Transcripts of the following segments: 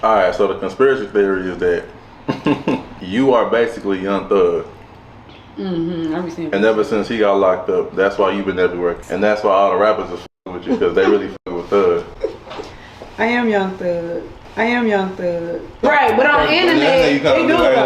All right, so the conspiracy theory is that you are basically Young Thug. And ever since he got locked up, that's why you've been everywhere. And that's why all the rappers are f***ing with you, because they really f***ing with Thug. I am Young Thug. I am Young Thug. Right, but on the internet, they do like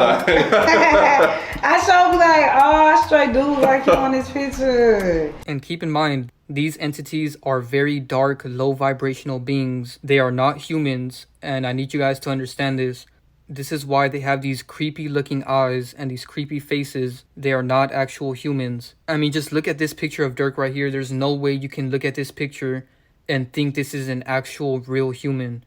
I show be like, oh, I straight dude like you on this picture. And keep in mind, these entities are very dark, low vibrational beings. They are not humans, and I need you guys to understand this. This is why they have these creepy looking eyes and these creepy faces. They are not actual humans. I mean, just look at this picture of Durk right here. There's no way you can look at this picture and think this is an actual real human.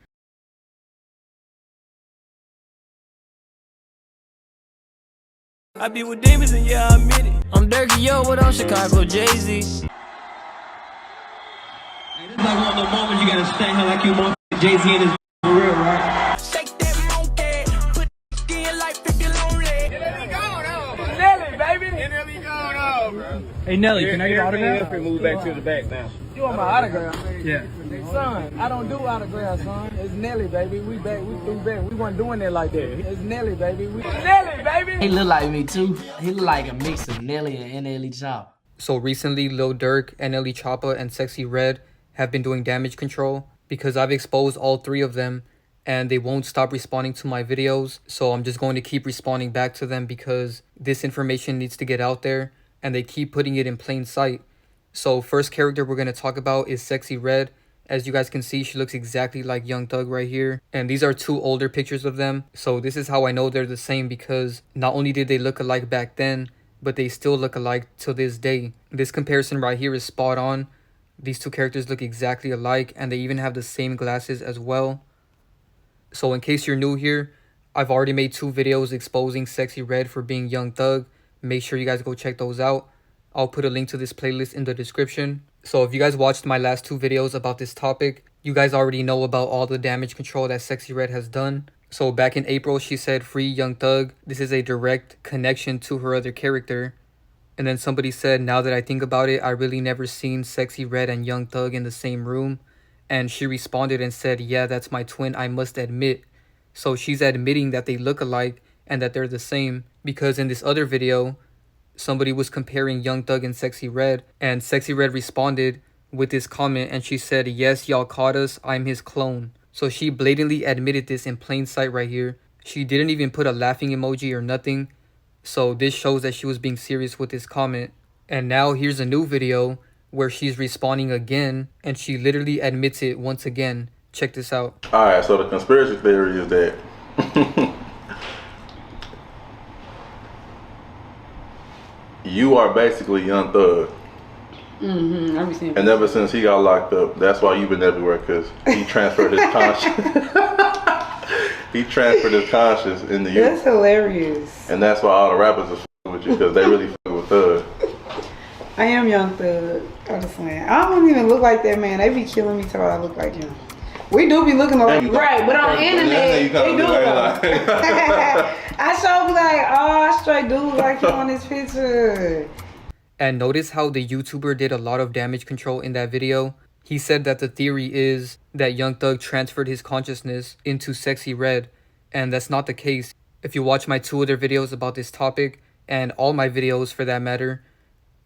I be with demons and yeah, I admit it. I'm Durk, yo, what up, Chicago, Jay-Z? Hey, this is like one of those moments you gotta stand here like you want Jay-Z in his for real, right? Shake that monkey, put skin like 50 lonely. NLE gone on, Nelly, baby. NLE gone on, bro. Hey Nelly, can I get an autograph? Move back to the back now. You want my autograph? Yeah. Son, I don't do autographs, son. It's Nelly, baby. We back. We threw back. We wasn't doing that like that. It's Nelly, baby. Nelly, baby. He look like me too. He look like a mix of Nelly and NLE Choppa. So recently, Lil Durk, NLE Choppa, and Sexyy Red have been doing damage control because I've exposed all three of them and they won't stop responding to my videos. So I'm just going to keep responding back to them because this information needs to get out there and they keep putting it in plain sight. So first character we're going to talk about is Sexyy Red. As you guys can see, she looks exactly like Young Thug right here. And these are two older pictures of them. So this is how I know they're the same because not only did they look alike back then, but they still look alike to this day. This comparison right here is spot on. These two characters look exactly alike and they even have the same glasses as well. So in case you're new here, I've already made 2 videos exposing Sexyy Red for being Young Thug. Make sure you guys go check those out. I'll put a link to this playlist in the description. So if you guys watched my last 2 videos about this topic, you guys already know about all the damage control that Sexyy Red has done. So back in April, she said, "Free Young Thug." This is a direct connection to her other character. And then somebody said, "Now that I think about it, I really never seen Sexyy Red and Young Thug in the same room." And she responded and said, "Yeah, that's my twin, I must admit." So she's admitting that they look alike and that they're the same. Because in this other video, somebody was comparing Young Thug and Sexyy Red, and Sexyy Red responded with this comment and she said, "Yes, y'all caught us, I'm his clone." So she blatantly admitted this in plain sight right here. She didn't even put a laughing emoji or nothing. So this shows that she was being serious with this comment. And now here's a new video where she's responding again and she literally admits it once again. Check this out. All right, so the conspiracy theory is that you are basically Young Thug. And ever since he got locked up, that's why you've been everywhere, because he transferred his conscience. He transferred his conscience into you. That's hilarious. And that's why all the rappers are f***ing with you, because they really f***ing with Thug. I am Young Thug. I'm just saying. I don't even look like that, man. They be killing me till I look like him. We do be looking like right, but on the internet, they do like I show be like, oh, I straight dude like you on this picture. And notice how the YouTuber did a lot of damage control in that video. He said that the theory is that Young Thug transferred his consciousness into Sexyy Red, and that's not the case. If you watch my 2 other videos about this topic, and all my videos for that matter,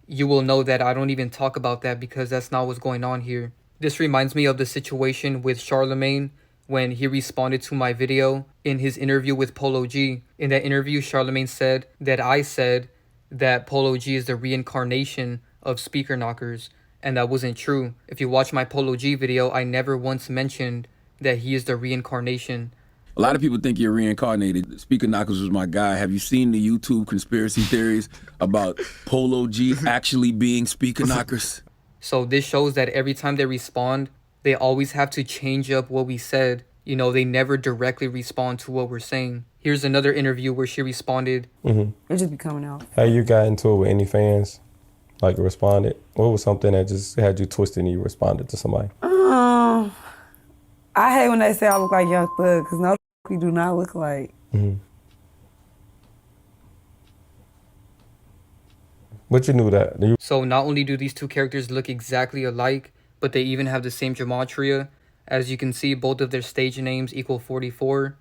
you will know that I don't even talk about that because that's not what's going on here. This reminds me of the situation with Charlemagne when he responded to my video in his interview with Polo G. In that interview, Charlemagne said that I said that Polo G is the reincarnation of speaker knockers, and that wasn't true. If you watch my Polo G video, I never once mentioned that he is the reincarnation. A lot of people think you're reincarnated. Speaker Knockers was my guy. Have you seen the YouTube conspiracy theories about Polo G actually being Speaker Knockers? So this shows that every time they respond, they always have to change up what we said. You know, they never directly respond to what we're saying. Here's another interview where she responded. It just be coming out. Have you got into it with any fans? Like responded? What was something that just had you twisted and you responded to somebody? I hate when they say I look like Young Thug, because no, we do not look like. But you knew that. So not only do these two characters look exactly alike, but they even have the same gematria. As you can see, both of their stage names equal 44.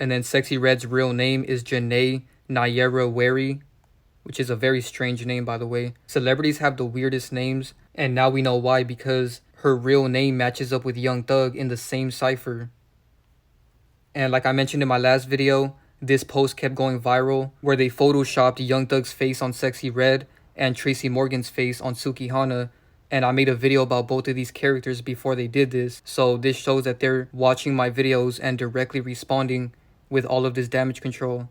And then Sexyy Red's real name is Janae Nayera Wary, which is a very strange name, by the way. Celebrities have the weirdest names, and now we know why, because her real name matches up with Young Thug in the same cipher. And like I mentioned in my last video, this post kept going viral, where they photoshopped Young Thug's face on Sexyy Red and Tracy Morgan's face on Sukihana. And I made a video about both of these characters before they did this. So this shows that they're watching my videos and directly responding with all of this damage control.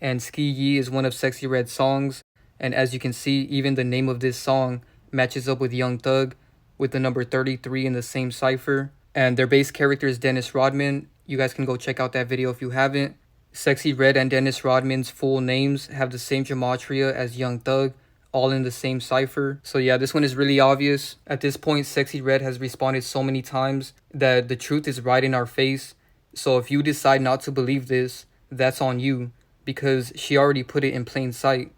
And SkeeYee is one of Sexyy Red's songs. And as you can see, even the name of this song matches up with Young Thug with the number 33 in the same cipher. And their base character is Dennis Rodman. You guys can go check out that video if you haven't. Sexyy Red and Dennis Rodman's full names have the same gematria as Young Thug, all in the same cipher. So yeah, this one is really obvious. At this point, Sexyy Red has responded so many times that the truth is right in our face. So if you decide not to believe this, that's on you, because she already put it in plain sight.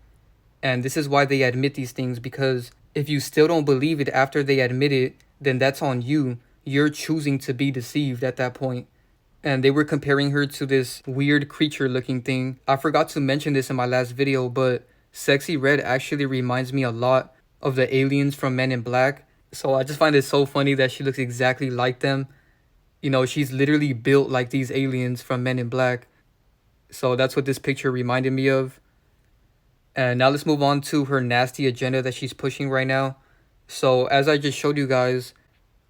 And this is why they admit these things, because if you still don't believe it after they admit it, then that's on you. You're choosing to be deceived at that point. And they were comparing her to this weird creature looking thing. I forgot to mention this in my last video, but Sexyy Red actually reminds me a lot of the aliens from Men in Black. So I just find it so funny that she looks exactly like them. You know, she's literally built like these aliens from Men in Black. So that's what this picture reminded me of. And now let's move on to her nasty agenda that she's pushing right now. So as I just showed you guys,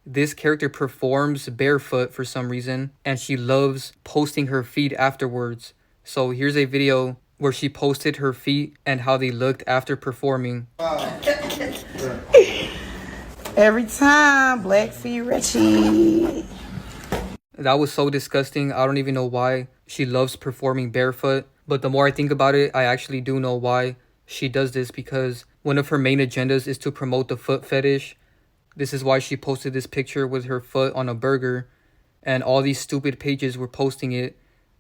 this character performs barefoot for some reason, and she loves posting her feet afterwards. So here's a video where she posted her feet and how they looked after performing. Every time, black feet Richie. That was so disgusting. I don't even know why she loves performing barefoot. But the more I think about it, I actually do know why she does this, because one of her main agendas is to promote the foot fetish. This is why she posted this picture with her foot on a burger, and all these stupid pages were posting it,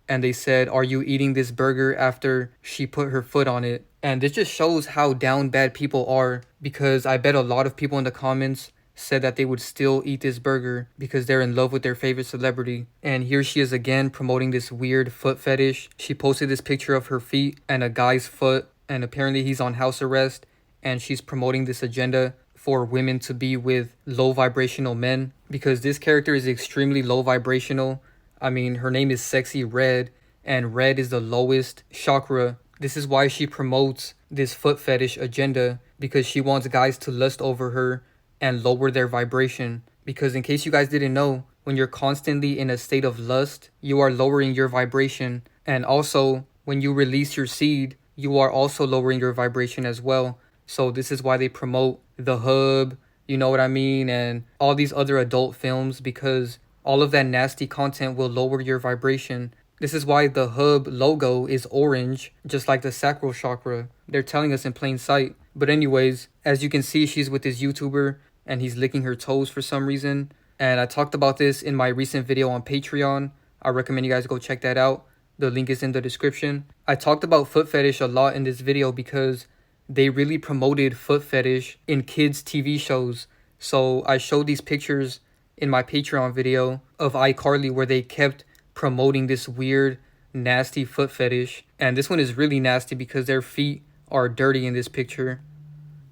and they said, "Are you eating this burger?" after she put her foot on it. And this just shows how down bad people are, because I bet a lot of people in the comments said that they would still eat this burger because they're in love with their favorite celebrity. And here she is again promoting this weird foot fetish. She posted this picture of her feet and a guy's foot, and apparently he's on house arrest, and she's promoting this agenda for women to be with low vibrational men, because this character is extremely low vibrational. I mean, her name is Sexyy Red, and red is the lowest chakra. This is why she promotes this foot fetish agenda, because she wants guys to lust over her and lower their vibration. Because in case you guys didn't know, when you're constantly in a state of lust, you are lowering your vibration. And also, when you release your seed, you are also lowering your vibration as well. So this is why they promote The Hub, you know what I mean, and all these other adult films, because all of that nasty content will lower your vibration. This is why the Hub logo is orange, just like the sacral chakra. They're telling us in plain sight. But anyways, as you can see, she's with this YouTuber, and he's licking her toes for some reason. And I talked about this in my recent video on Patreon. I recommend you guys go check that out. The link is in the description. I talked about foot fetish a lot in this video because they really promoted foot fetish in kids' TV shows. So I showed these pictures in my Patreon video of iCarly where they kept promoting this weird, nasty foot fetish. And this one is really nasty because their feet are dirty in this picture.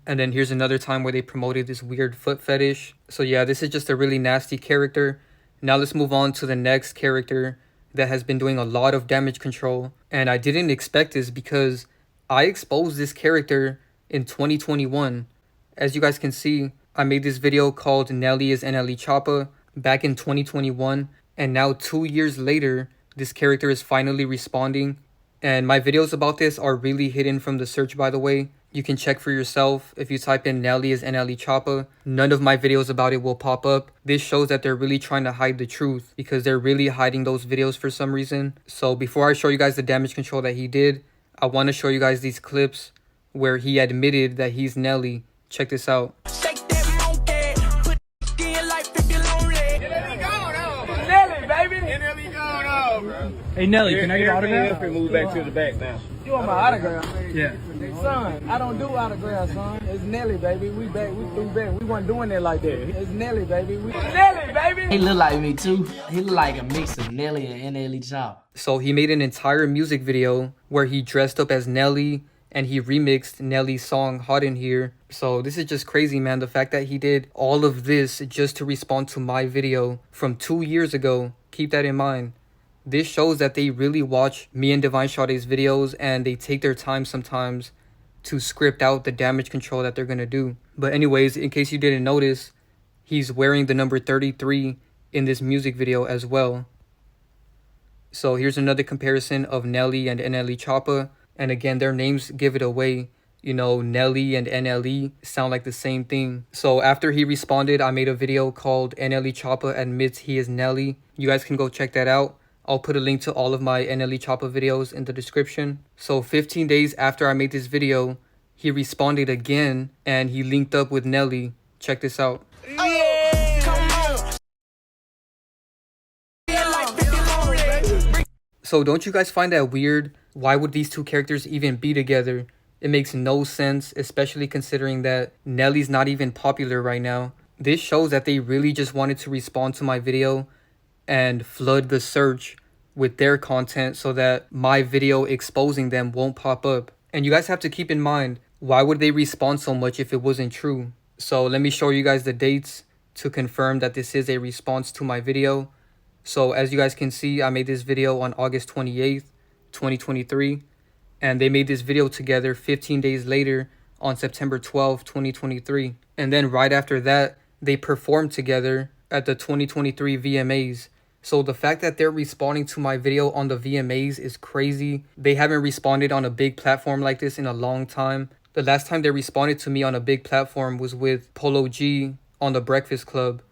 And then here's another time where they promoted this weird foot fetish. So yeah, this is just a really nasty character. Now let's move on to the next character that has been doing a lot of damage control. And I didn't expect this because I exposed this character in 2021. As you guys can see, I made this video called NLE is NLE Choppa back in 2021. And now 2 years later, this character is finally responding. And my videos about this are really hidden from the search, by the way. You can check for yourself. If you type in NLE is NLE Choppa, none of my videos about it will pop up. This shows that they're really trying to hide the truth because they're really hiding those videos for some reason. So before I show you guys the damage control that he did, I want to show you guys these clips where he admitted that he's Nelly. Check this out. Shake that monkey, put skin like 50 lonely. NLE going on. Nelly, baby. NLE going on. bro. Hey Nelly, can I get an autograph? Move back to the back now. You want my autograph? Yeah. Son, I don't do autographs, son. It's Nelly, baby. We back. We threw back. We wasn't doing it like that. It's Nelly, baby. Nelly, baby. He look like me too. He look like a mix of Nelly and NLE Choppa. So he made an entire music video where he dressed up as Nelly and he remixed Nelly's song Hot in Here. So this is just crazy, man. The fact that he did all of this just to respond to my video from 2 years ago. Keep that in mind. This shows that they really watch me and Divine Sade's videos and they take their time sometimes to script out the damage control that they're going to do. But anyways, in case you didn't notice, he's wearing the number 33 in this music video as well. So here's another comparison of Nelly and NLE Choppa. And again, their names give it away. You know, Nelly and NLE sound like the same thing. So after he responded, I made a video called NLE Choppa Admits He Is Nelly. You guys can go check that out. I'll put a link to all of my NLE Choppa videos in the description. So 15 days after I made this video, he responded again and he linked up with Nelly. Check this out. So don't you guys find that weird? Why would these two characters even be together? It makes no sense, especially considering that Nelly's not even popular right now. This shows that they really just wanted to respond to my video and flood the search with their content so that my video exposing them won't pop up. And you guys have to keep in mind, why would they respond so much if it wasn't true? So let me show you guys the dates to confirm that this is a response to my video. So as you guys can see, I made this video on August 28th, 2023. And they made this video together 15 days later on September 12th, 2023. And then right after that, they performed together at the 2023 VMAs. So the fact that they're responding to my video on the VMAs is crazy. They haven't responded on a big platform like this in a long time. The last time they responded to me on a big platform was with Polo G on The Breakfast Club.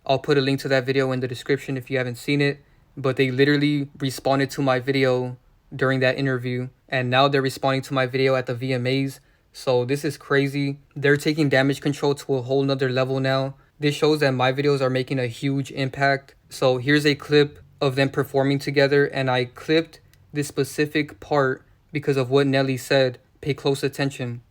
I'll put a link to that video in the description if you haven't seen it. But they literally responded to my video during that interview. And now they're responding to my video at the VMAs. So this is crazy. They're taking damage control to a whole nother level now. This shows that my videos are making a huge impact. So here's a clip of them performing together. And I clipped this specific part because of what Nelly said. Pay close attention.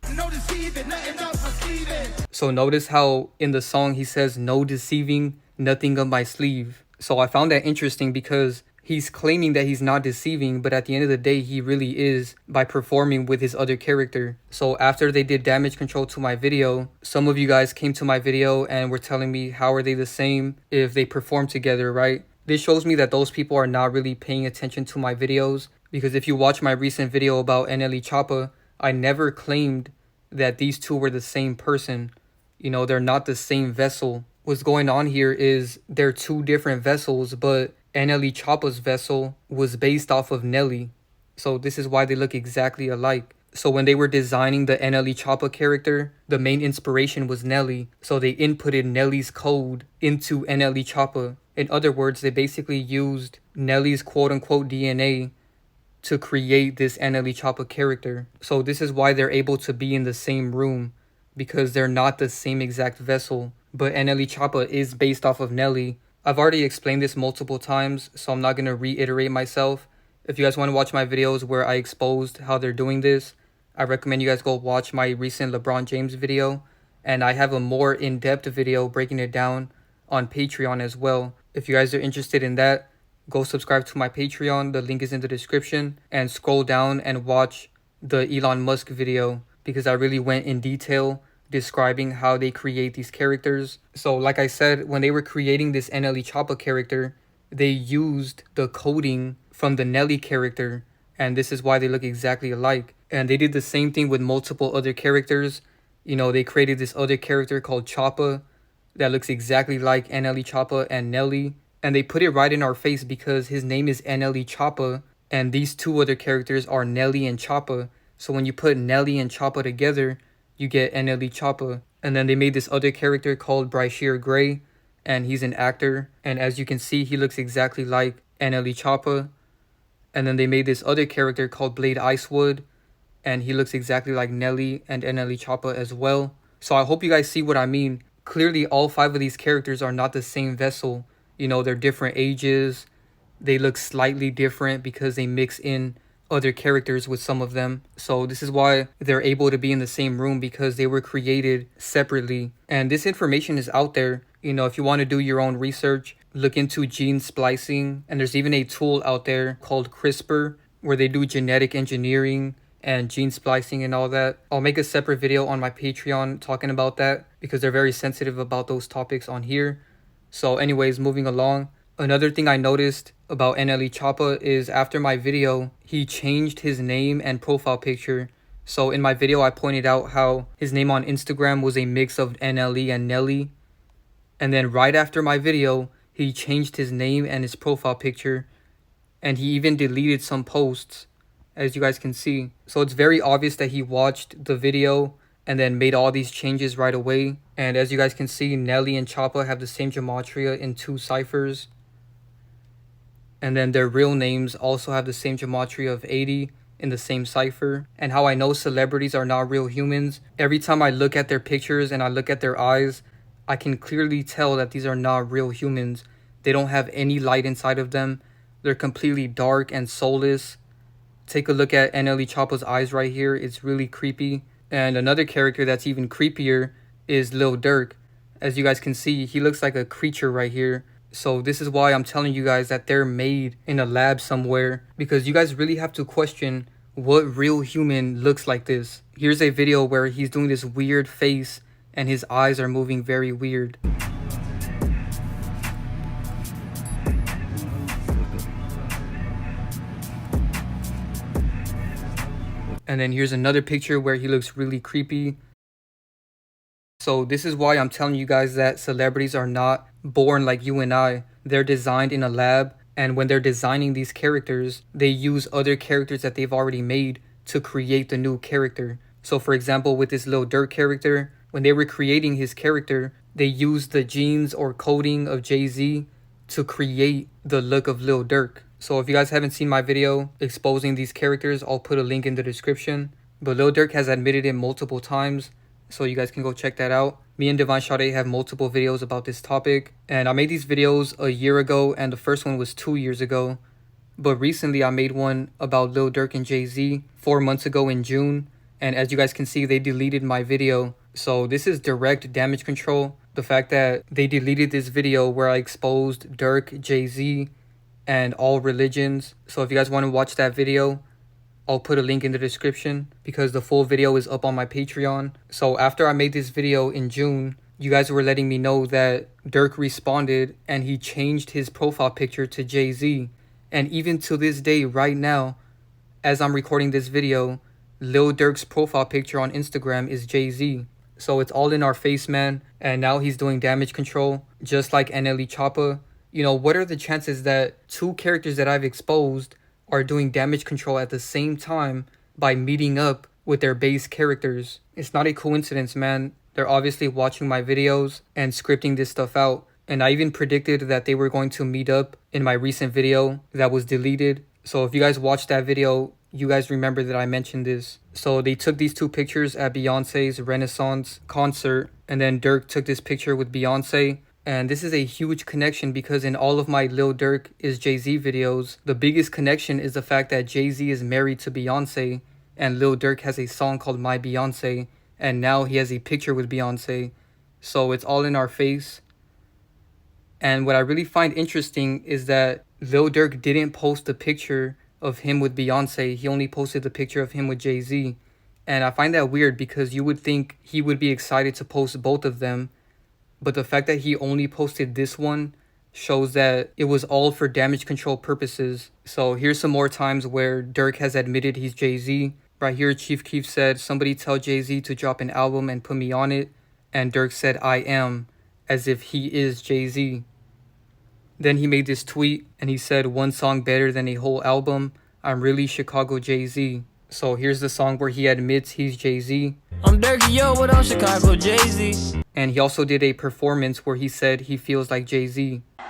So notice how in the song he says, "No deceiving, nothing up my sleeve." So I found that interesting because he's claiming that he's not deceiving, but at the end of the day, he really is by performing with his other character. So after they did damage control to my video, some of you guys came to my video and were telling me, how are they the same if they perform together, right? This shows me that those people are not really paying attention to my videos, because if you watch my recent video about NLE Choppa, I never claimed that these two were the same person. You know, they're not the same vessel. What's going on here is they're two different vessels, but NLE Choppa's vessel was based off of Nelly. So this is why they look exactly alike. So when they were designing the NLE Choppa character, the main inspiration was Nelly. So they inputted Nelly's code into NLE Choppa. In other words, they basically used Nelly's quote-unquote DNA to create this NLE Choppa character. So this is why they're able to be in the same room, because they're not the same exact vessel. But NLE Choppa is based off of Nelly. I've already explained this multiple times, so I'm not going to reiterate myself. If you guys want to watch my videos where I exposed how they're doing this, I recommend you guys go watch my recent LeBron James video. And I have a more in-depth video breaking it down on Patreon as well. If you guys are interested in that, go subscribe to my Patreon. The link is in the description. And scroll down and watch the Elon Musk video, because I really went in detail describing how they create these characters. So like I said, when they were creating this NLE Choppa character, they used the coding from the Nelly character, and this is why they look exactly alike. And they did the same thing with multiple other characters. You know, they created this other character called Choppa that looks exactly like NLE Choppa and Nelly, and they put it right in our face because his name is NLE Choppa and these two other characters are Nelly and Choppa. So when you put Nelly and Choppa together, you get NLE Choppa. And then they made this other character called Bryshere Gray, and he's an actor. And as you can see, he looks exactly like NLE Choppa. And then they made this other character called Blade Icewood, and he looks exactly like Nelly and NLE Choppa as well. So I hope you guys see what I mean. Clearly, all 5 of these characters are not the same vessel. You know, they're different ages, they look slightly different because they mix in other characters with some of them. So this is why they're able to be in the same room, because they were created separately. And this information is out there. You know, if you want to do your own research, look into gene splicing. And there's even a tool out there called CRISPR where they do genetic engineering and gene splicing and all that. I'll make a separate video on my Patreon talking about that because they're very sensitive about those topics on here. So anyways, moving along. Another thing I noticed about NLE Choppa is after my video, he changed his name and profile picture. So in my video, I pointed out how his name on Instagram was a mix of NLE and Nelly. And then right after my video, he changed his name and his profile picture. And he even deleted some posts, as you guys can see. So it's very obvious that he watched the video and then made all these changes right away. And as you guys can see, Nelly and Choppa have the same gematria in 2 ciphers. And then their real names also have the same gematria of 80 in the same cipher. And how I know celebrities are not real humans, every time I look at their pictures and I look at their eyes, I can clearly tell that these are not real humans. They don't have any light inside of them. They're completely dark and soulless. Take a look at NLE Choppa's eyes right here. It's really creepy. And another character that's even creepier is Lil Durk. As you guys can see, he looks like a creature right here. So this is why I'm telling you guys that they're made in a lab somewhere, because you guys really have to question what real human looks like this. Here's a video where he's doing this weird face and his eyes are moving very weird. And then here's another picture where he looks really creepy. So this is why I'm telling you guys that celebrities are not born like you and I. They're designed in a lab, and when they're designing these characters, they use other characters that they've already made to create the new character. So for example, with this Lil Durk character, when they were creating his character, they used the genes or coding of Jay-Z to create the look of Lil Durk. So if you guys haven't seen my video exposing these characters, I'll put a link in the description. But Lil Durk has admitted it multiple times, so you guys can go check that out. Me and Divine Sade have multiple videos about this topic. And I made these videos a year ago, and the first one was 2 years ago. But recently I made one about Lil Durk and Jay-Z 4 months ago in June. And as you guys can see, they deleted my video. So this is direct damage control. The fact that they deleted this video where I exposed Durk, Jay-Z, and all religions. So if you guys want to watch that video, I'll put a link in the description because the full video is up on my Patreon. So after I made this video in June, you guys were letting me know that Durk responded and he changed his profile picture to Jay-Z. And even to this day, right now, as I'm recording this video, Lil Durk's profile picture on Instagram is Jay-Z. So it's all in our face, man. And now he's doing damage control, just like NLE Choppa. You know, what are the chances that 2 characters that I've exposed are doing damage control at the same time by meeting up with their base characters? It's not a coincidence, man. They're obviously watching my videos and scripting this stuff out. And I even predicted that they were going to meet up in my recent video that was deleted. So if you guys watched that video, you guys remember that I mentioned this. So they took these 2 pictures at Beyonce's Renaissance concert, and then Durk took this picture with Beyonce. And this is a huge connection because in all of my Lil Durk is Jay-Z videos, the biggest connection is the fact that Jay-Z is married to Beyonce and Lil Durk has a song called My Beyonce, and now he has a picture with Beyonce. So it's all in our face. And what I really find interesting is that Lil Durk didn't post the picture of him with Beyonce. He only posted the picture of him with Jay-Z. And I find that weird because you would think he would be excited to post both of them. But the fact that he only posted this one shows that it was all for damage control purposes. So here's some more times where Durk has admitted he's Jay-Z. Right here, Chief Keef said, "Somebody tell Jay-Z to drop an album and put me on it." And Durk said, "I am," as if he is Jay-Z. Then he made this tweet and he said, "One song better than a whole album. I'm really Chicago Jay-Z." So here's the song where he admits he's Jay-Z. I'm Durky, yo, but I'm Chicago Jay-Z. And he also did a performance where he said he feels like Jay-Z. Hey,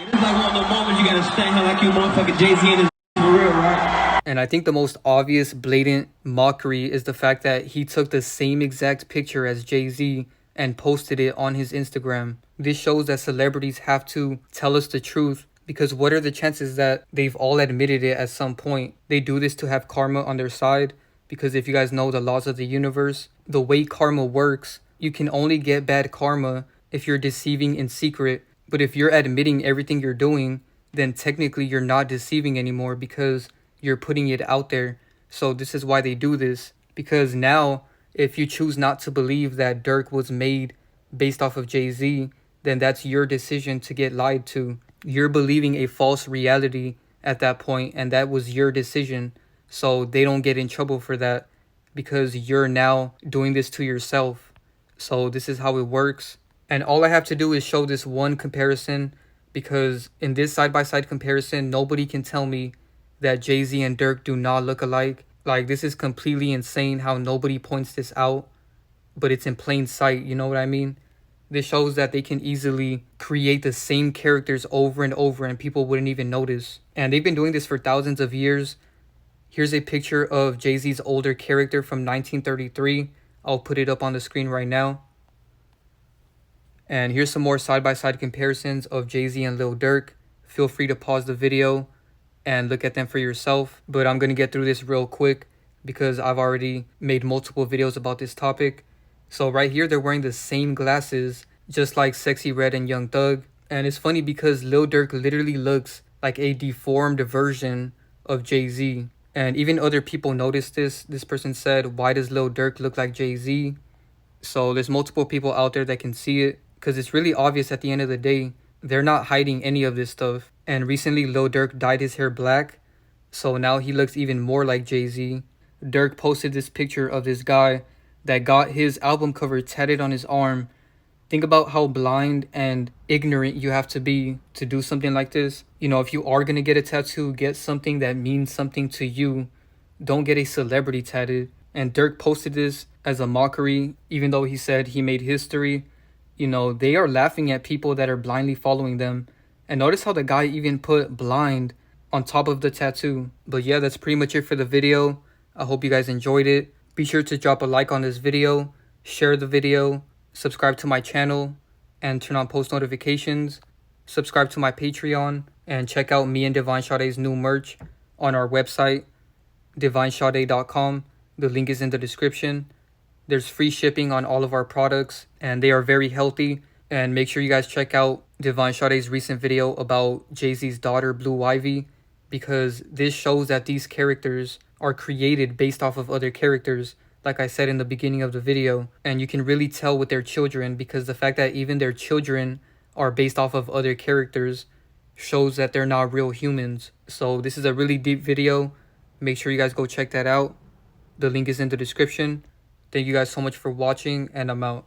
this is like one of the moments you gotta stand here like you motherfucking Jay-Z in his for real, right? And I think the most obvious blatant mockery is the fact that he took the same exact picture as Jay-Z and posted it on his Instagram. This shows that celebrities have to tell us the truth, because what are the chances that they've all admitted it at some point? They do this to have karma on their side, because if you guys know the laws of the universe, the way karma works, you can only get bad karma if you're deceiving in secret. But if you're admitting everything you're doing, then technically you're not deceiving anymore because you're putting it out there. So this is why they do this, because now if you choose not to believe that Durk was made based off of Jay-Z, then that's your decision to get lied to. You're believing a false reality at that point, and that was your decision. So they don't get in trouble for that because you're now doing this to yourself. So this is how it works. And all I have to do is show this one comparison, because in this side-by-side comparison, nobody can tell me that Jay-Z and Durk do not look alike. Like, this is completely insane how nobody points this out, but it's in plain sight, you know what I mean? This shows that they can easily create the same characters over and over and people wouldn't even notice. And they've been doing this for thousands of years. Here's a picture of Jay-Z's older character from 1933. I'll put it up on the screen right now. And here's some more side-by-side comparisons of Jay-Z and Lil Durk. Feel free to pause the video and look at them for yourself. But I'm going to get through this real quick because I've already made multiple videos about this topic. So right here, they're wearing the same glasses, just like Sexyy Red and Young Thug. And it's funny because Lil Durk literally looks like a deformed version of Jay-Z. And even other people noticed this. This person said, why does Lil Durk look like Jay-Z? So there's multiple people out there that can see it, because it's really obvious at the end of the day. They're not hiding any of this stuff. And recently, Lil Durk dyed his hair black, so now he looks even more like Jay-Z. Durk posted this picture of this guy that got his album cover tatted on his arm. Think about how blind and ignorant you have to be to do something like this. You know, if you are going to get a tattoo, get something that means something to you. Don't get a celebrity tattooed. And Durk posted this as a mockery, even though he said he made history. You know, they are laughing at people that are blindly following them. And notice how the guy even put blind on top of the tattoo. But yeah, that's pretty much it for the video. I hope you guys enjoyed it. Be sure to drop a like on this video, share the video, subscribe to my channel, and turn on post notifications. Subscribe to my Patreon, and check out me and Divine Sade's new merch on our website, divinesade.com. The link is in the description. There's free shipping on all of our products, and they are very healthy. And make sure you guys check out Divine Sade's recent video about Jay-Z's daughter, Blue Ivy, because this shows that these characters are created based off of other characters, like I said in the beginning of the video. And you can really tell with their children, because the fact that even their children are based off of other characters shows that they're not real humans. So this is a really deep video. Make sure you guys go check that out. The link is in the description. Thank you guys so much for watching, and I'm out.